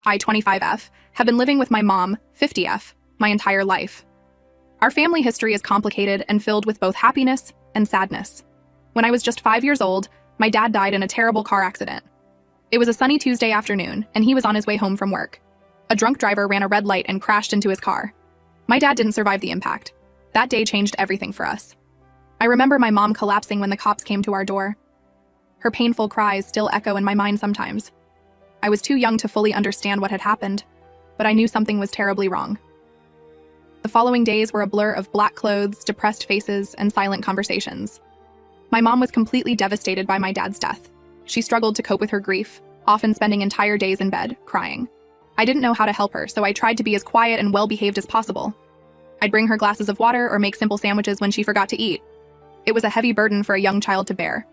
I, 25F, have been living with my mom, 50F, my entire life. Our family history is complicated and filled with both happiness and sadness. When I was just 5 years old, my dad died in a terrible car accident. It was a sunny Tuesday afternoon, and he was on his way home from work. A drunk driver ran a red light and crashed into his car. My dad didn't survive the impact. That day changed everything for us. I remember my mom collapsing when the cops came to our door. Her painful cries still echo in my mind sometimes. I was too young to fully understand what had happened, but I knew something was terribly wrong. The following days were a blur of black clothes, depressed faces, and silent conversations. My mom was completely devastated by my dad's death. She struggled to cope with her grief, often spending entire days in bed, crying. I didn't know how to help her, so I tried to be as quiet and well-behaved as possible. I'd bring her glasses of water or make simple sandwiches when she forgot to eat. It was a heavy burden for a young child to bear.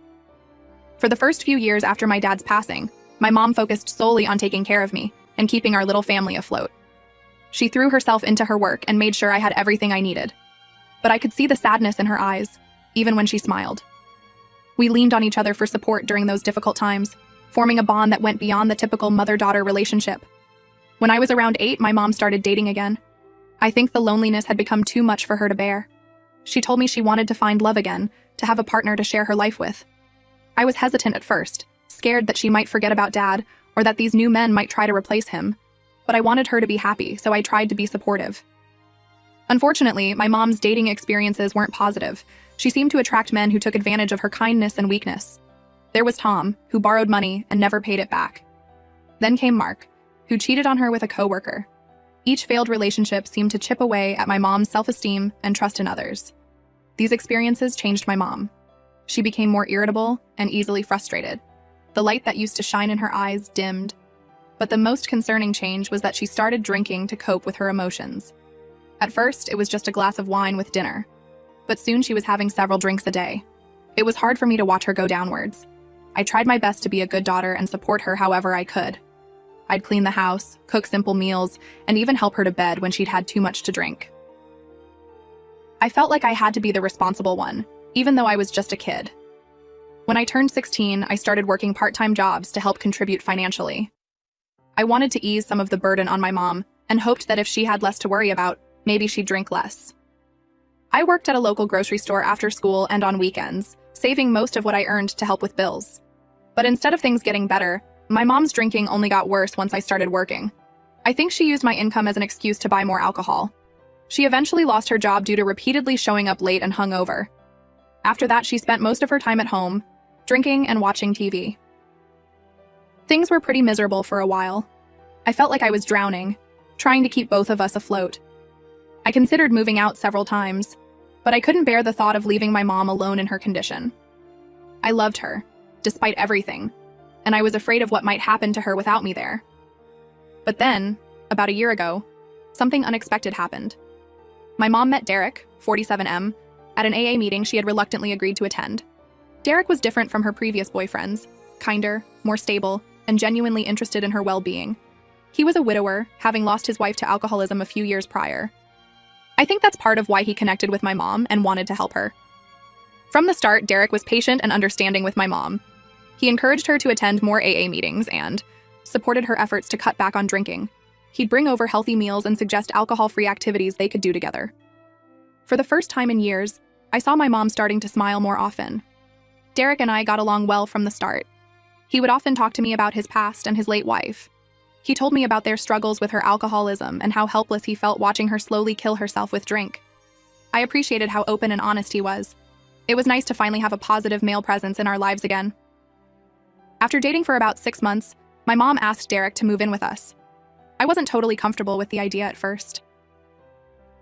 For the first few years after my dad's passing, my mom focused solely on taking care of me and keeping our little family afloat. She threw herself into her work and made sure I had everything I needed. But I could see the sadness in her eyes, even when she smiled. We leaned on each other for support during those difficult times, forming a bond that went beyond the typical mother-daughter relationship. When I was around 8, my mom started dating again. I think the loneliness had become too much for her to bear. She told me she wanted to find love again, to have a partner to share her life with. I was hesitant at first, scared that she might forget about Dad or that these new men might try to replace him. But I wanted her to be happy, so I tried to be supportive. Unfortunately, my mom's dating experiences weren't positive. She seemed to attract men who took advantage of her kindness and weakness. There was Tom, who borrowed money and never paid it back. Then came Mark, who cheated on her with a coworker. Each failed relationship seemed to chip away at my mom's self-esteem and trust in others. These experiences changed my mom. She became more irritable and easily frustrated. The light that used to shine in her eyes dimmed. But the most concerning change was that she started drinking to cope with her emotions. At first, it was just a glass of wine with dinner. But soon she was having several drinks a day. It was hard for me to watch her go downwards. I tried my best to be a good daughter and support her however I could. I'd clean the house, cook simple meals, and even help her to bed when she'd had too much to drink. I felt like I had to be the responsible one, even though I was just a kid. When I turned 16, I started working part-time jobs to help contribute financially. I wanted to ease some of the burden on my mom and hoped that if she had less to worry about, maybe she'd drink less. I worked at a local grocery store after school and on weekends, saving most of what I earned to help with bills. But instead of things getting better, my mom's drinking only got worse once I started working. I think she used my income as an excuse to buy more alcohol. She eventually lost her job due to repeatedly showing up late and hungover. After that, she spent most of her time at home, drinking and watching TV. Things were pretty miserable for a while. I felt like I was drowning, trying to keep both of us afloat. I considered moving out several times, but I couldn't bear the thought of leaving my mom alone in her condition. I loved her, despite everything, and I was afraid of what might happen to her without me there. But then, about a year ago, something unexpected happened. My mom met Derek, 47M, at an AA meeting she had reluctantly agreed to attend. Derek was different from her previous boyfriends, kinder, more stable, and genuinely interested in her well-being. He was a widower, having lost his wife to alcoholism a few years prior. I think that's part of why he connected with my mom and wanted to help her. From the start, Derek was patient and understanding with my mom. He encouraged her to attend more AA meetings and supported her efforts to cut back on drinking. He'd bring over healthy meals and suggest alcohol-free activities they could do together. For the first time in years, I saw my mom starting to smile more often. Derek and I got along well from the start. He would often talk to me about his past and his late wife. He told me about their struggles with her alcoholism and how helpless he felt watching her slowly kill herself with drink. I appreciated how open and honest he was. It was nice to finally have a positive male presence in our lives again. After dating for about 6 months, my mom asked Derek to move in with us. I wasn't totally comfortable with the idea at first.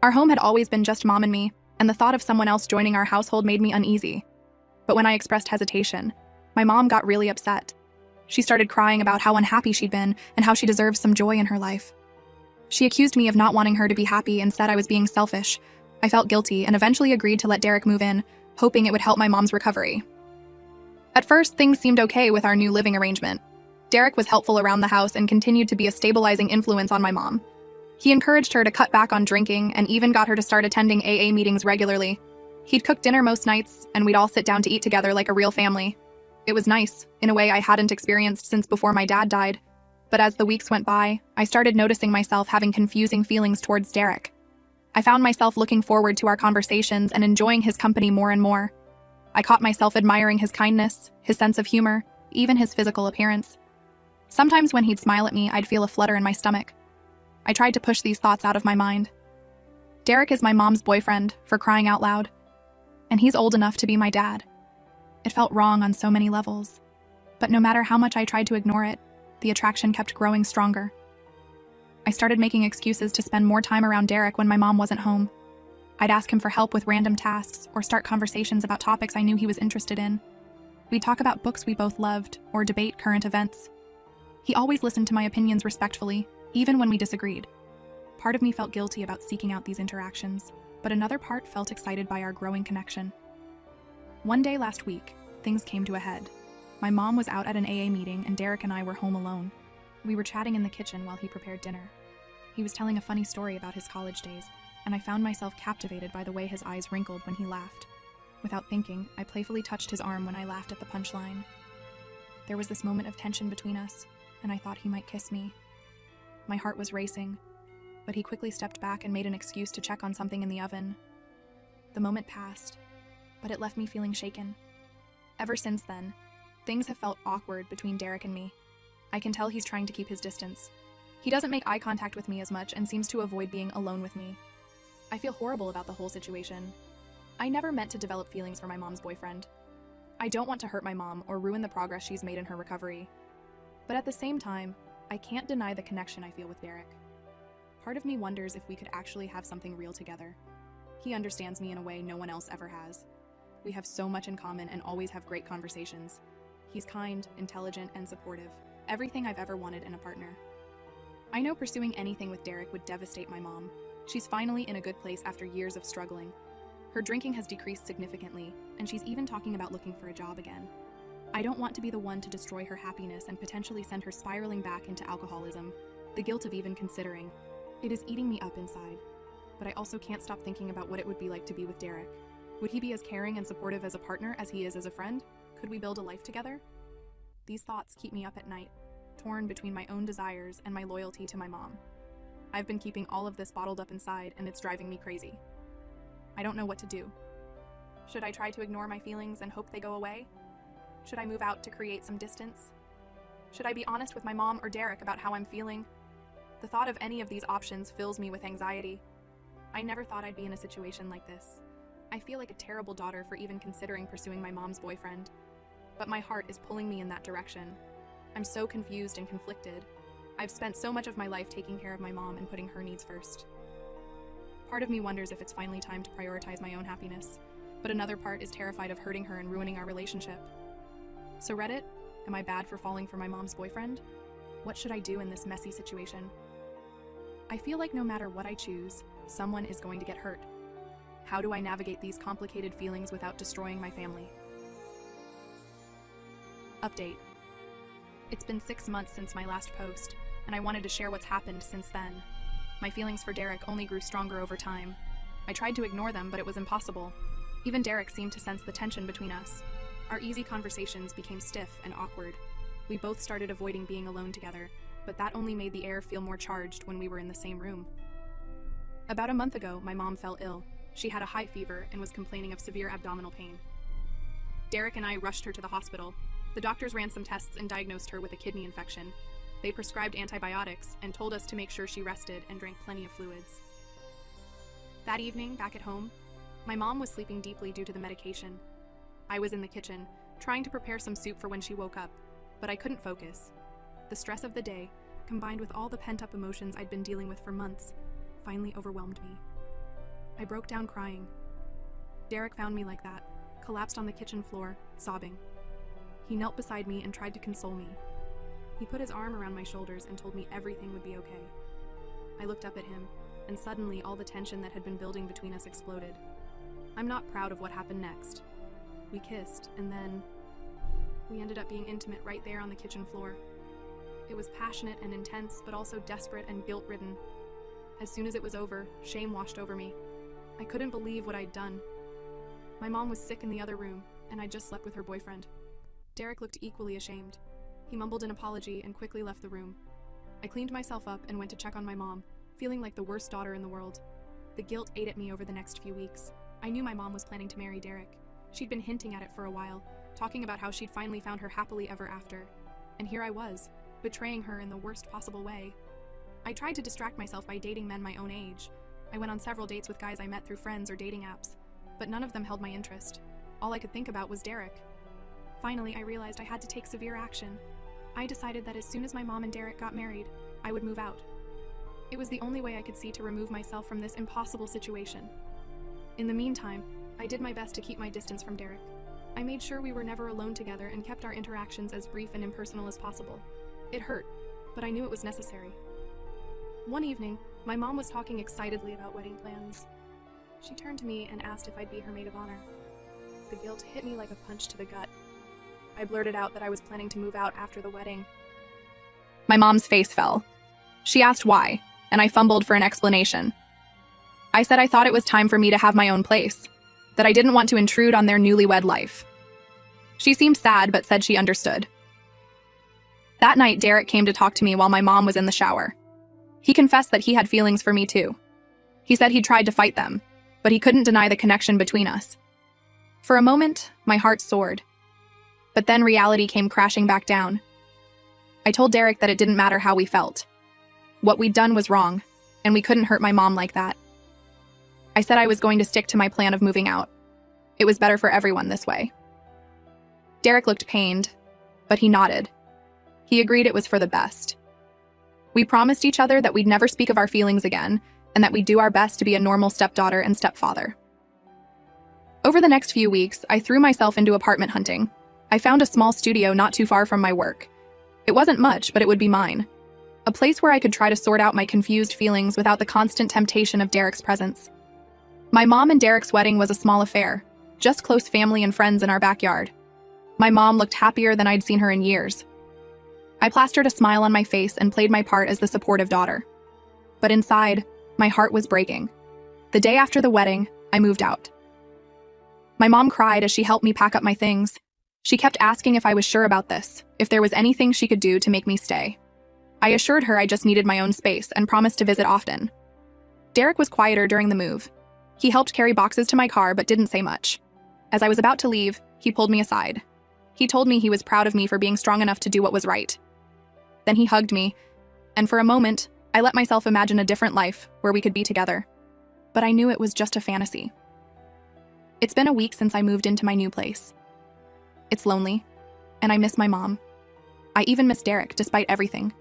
Our home had always been just mom and me, and the thought of someone else joining our household made me uneasy. But when I expressed hesitation, my mom got really upset. She started crying about how unhappy she'd been and how she deserved some joy in her life. She accused me of not wanting her to be happy and said I was being selfish. I felt guilty and eventually agreed to let Derek move in, hoping it would help my mom's recovery. At first, things seemed okay with our new living arrangement. Derek was helpful around the house and continued to be a stabilizing influence on my mom. He encouraged her to cut back on drinking and even got her to start attending AA meetings regularly. He'd cook dinner most nights, and we'd all sit down to eat together like a real family. It was nice, in a way I hadn't experienced since before my dad died. But as the weeks went by, I started noticing myself having confusing feelings towards Derek. I found myself looking forward to our conversations and enjoying his company more and more. I caught myself admiring his kindness, his sense of humor, even his physical appearance. Sometimes when he'd smile at me, I'd feel a flutter in my stomach. I tried to push these thoughts out of my mind. Derek is my mom's boyfriend, for crying out loud. And he's old enough to be my dad. It felt wrong on so many levels. But no matter how much I tried to ignore it, the attraction kept growing stronger. I started making excuses to spend more time around Derek when my mom wasn't home. I'd ask him for help with random tasks or start conversations about topics I knew he was interested in. We'd talk about books we both loved or debate current events. He always listened to my opinions respectfully, even when we disagreed. Part of me felt guilty about seeking out these interactions, but another part felt excited by our growing connection. One day last week, things came to a head. My mom was out at an AA meeting and Derek and I were home alone. We were chatting in the kitchen while he prepared dinner. He was telling a funny story about his college days, and I found myself captivated by the way his eyes wrinkled when he laughed. Without thinking, I playfully touched his arm when I laughed at the punchline. There was this moment of tension between us, and I thought he might kiss me. My heart was racing, but he quickly stepped back and made an excuse to check on something in the oven. The moment passed, but it left me feeling shaken. Ever since then, things have felt awkward between Derek and me. I can tell he's trying to keep his distance. He doesn't make eye contact with me as much and seems to avoid being alone with me. I feel horrible about the whole situation. I never meant to develop feelings for my mom's boyfriend. I don't want to hurt my mom or ruin the progress she's made in her recovery. But at the same time, I can't deny the connection I feel with Derek. Part of me wonders if we could actually have something real together. He understands me in a way no one else ever has. We have so much in common and always have great conversations. He's kind, intelligent, and supportive. Everything I've ever wanted in a partner. I know pursuing anything with Derek would devastate my mom. She's finally in a good place after years of struggling. Her drinking has decreased significantly, and she's even talking about looking for a job again. I don't want to be the one to destroy her happiness and potentially send her spiraling back into alcoholism. The guilt of even considering. It is eating me up inside. But I also can't stop thinking about what it would be like to be with Derek. Would he be as caring and supportive as a partner as he is as a friend? Could we build a life together? These thoughts keep me up at night, torn between my own desires and my loyalty to my mom. I've been keeping all of this bottled up inside, and it's driving me crazy. I don't know what to do. Should I try to ignore my feelings and hope they go away? Should I move out to create some distance? Should I be honest with my mom or Derek about how I'm feeling? The thought of any of these options fills me with anxiety. I never thought I'd be in a situation like this. I feel like a terrible daughter for even considering pursuing my mom's boyfriend. But my heart is pulling me in that direction. I'm so confused and conflicted. I've spent so much of my life taking care of my mom and putting her needs first. Part of me wonders if it's finally time to prioritize my own happiness, but another part is terrified of hurting her and ruining our relationship. So Reddit, am I bad for falling for my mom's boyfriend? What should I do in this messy situation? I feel like no matter what I choose, someone is going to get hurt. How do I navigate these complicated feelings without destroying my family? Update. It's been 6 months since my last post, and I wanted to share what's happened since then. My feelings for Derek only grew stronger over time. I tried to ignore them, but it was impossible. Even Derek seemed to sense the tension between us. Our easy conversations became stiff and awkward. We both started avoiding being alone together, but that only made the air feel more charged when we were in the same room. About a month ago, my mom fell ill. She had a high fever and was complaining of severe abdominal pain. Derek and I rushed her to the hospital. The doctors ran some tests and diagnosed her with a kidney infection. They prescribed antibiotics and told us to make sure she rested and drank plenty of fluids. That evening, back at home, my mom was sleeping deeply due to the medication. I was in the kitchen, trying to prepare some soup for when she woke up, but I couldn't focus. The stress of the day, combined with all the pent-up emotions I'd been dealing with for months, finally overwhelmed me. I broke down crying. Derek found me like that, collapsed on the kitchen floor, sobbing. He knelt beside me and tried to console me. He put his arm around my shoulders and told me everything would be okay. I looked up at him, and suddenly all the tension that had been building between us exploded. I'm not proud of what happened next. We kissed, and then we ended up being intimate right there on the kitchen floor. It was passionate and intense, but also desperate and guilt-ridden. As soon as it was over, shame washed over me. I couldn't believe what I'd done. My mom was sick in the other room, and I just slept with her boyfriend. Derek looked equally ashamed. He mumbled an apology and quickly left the room. I cleaned myself up and went to check on my mom, feeling like the worst daughter in the world. The guilt ate at me over the next few weeks. I knew my mom was planning to marry Derek. She'd been hinting at it for a while, talking about how she'd finally found her happily ever after. And here I was, betraying her in the worst possible way. I tried to distract myself by dating men my own age. I went on several dates with guys I met through friends or dating apps, but none of them held my interest. All I could think about was Derek. Finally, I realized I had to take severe action. I decided that as soon as my mom and Derek got married, I would move out. It was the only way I could see to remove myself from this impossible situation. In the meantime, I did my best to keep my distance from Derek. I made sure we were never alone together and kept our interactions as brief and impersonal as possible. It hurt, but I knew it was necessary. One evening, my mom was talking excitedly about wedding plans. She turned to me and asked if I'd be her maid of honor. The guilt hit me like a punch to the gut. I blurted out that I was planning to move out after the wedding. My mom's face fell. She asked why, and I fumbled for an explanation. I said I thought it was time for me to have my own place, that I didn't want to intrude on their newlywed life. She seemed sad, but said she understood. That night, Derek came to talk to me while my mom was in the shower. He confessed that he had feelings for me too. He said he'd tried to fight them, but he couldn't deny the connection between us. For a moment, my heart soared. But then reality came crashing back down. I told Derek that it didn't matter how we felt. What we'd done was wrong, and we couldn't hurt my mom like that. I said I was going to stick to my plan of moving out. It was better for everyone this way. Derek looked pained, but he nodded. He agreed it was for the best. We promised each other that we'd never speak of our feelings again, and that we'd do our best to be a normal stepdaughter and stepfather. Over the next few weeks, I threw myself into apartment hunting. I found a small studio not too far from my work. It wasn't much, but it would be mine. A place where I could try to sort out my confused feelings without the constant temptation of Derek's presence. My mom and Derek's wedding was a small affair, just close family and friends in our backyard. My mom looked happier than I'd seen her in years. I plastered a smile on my face and played my part as the supportive daughter. But inside, my heart was breaking. The day after the wedding, I moved out. My mom cried as she helped me pack up my things. She kept asking if I was sure about this, if there was anything she could do to make me stay. I assured her I just needed my own space and promised to visit often. Derek was quieter during the move. He helped carry boxes to my car but didn't say much. As I was about to leave, he pulled me aside. He told me he was proud of me for being strong enough to do what was right. Then he hugged me, and for a moment, I let myself imagine a different life where we could be together. But I knew it was just a fantasy. It's been a week since I moved into my new place. It's lonely, and I miss my mom. I even miss Derek, despite everything.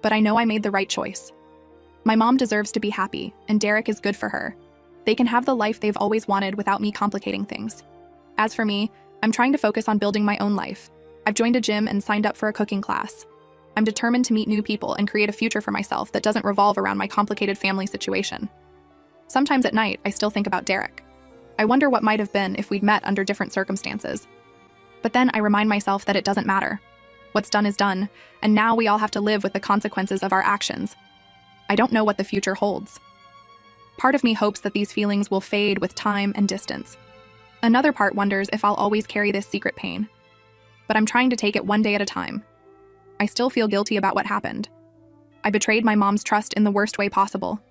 But I know I made the right choice. My mom deserves to be happy, and Derek is good for her. They can have the life they've always wanted without me complicating things. As for me, I'm trying to focus on building my own life. I've joined a gym and signed up for a cooking class. I'm determined to meet new people and create a future for myself that doesn't revolve around my complicated family situation. Sometimes at night, I still think about Derek. I wonder what might have been if we'd met under different circumstances. But then I remind myself that it doesn't matter. What's done is done, and now we all have to live with the consequences of our actions. I don't know what the future holds. Part of me hopes that these feelings will fade with time and distance. Another part wonders if I'll always carry this secret pain. But I'm trying to take it one day at a time. I still feel guilty about what happened. I betrayed my mom's trust in the worst way possible.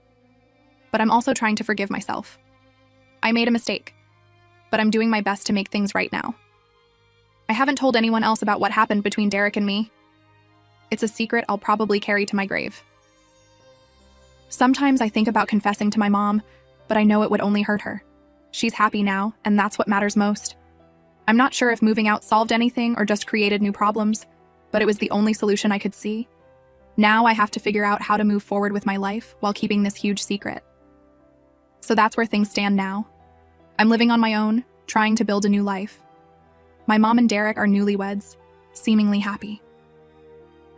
But I'm also trying to forgive myself. I made a mistake, but I'm doing my best to make things right now. I haven't told anyone else about what happened between Derek and me. It's a secret I'll probably carry to my grave. Sometimes I think about confessing to my mom, but I know it would only hurt her. She's happy now, and that's what matters most. I'm not sure if moving out solved anything or just created new problems, but it was the only solution I could see. Now I have to figure out how to move forward with my life while keeping this huge secret. So that's where things stand now. I'm living on my own, trying to build a new life. My mom and Derek are newlyweds, seemingly happy.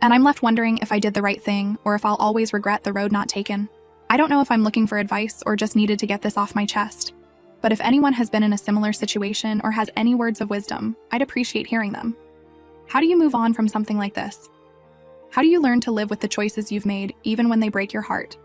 And I'm left wondering if I did the right thing or if I'll always regret the road not taken. I don't know if I'm looking for advice or just needed to get this off my chest. But if anyone has been in a similar situation or has any words of wisdom, I'd appreciate hearing them. How do you move on from something like this? How do you learn to live with the choices you've made even when they break your heart?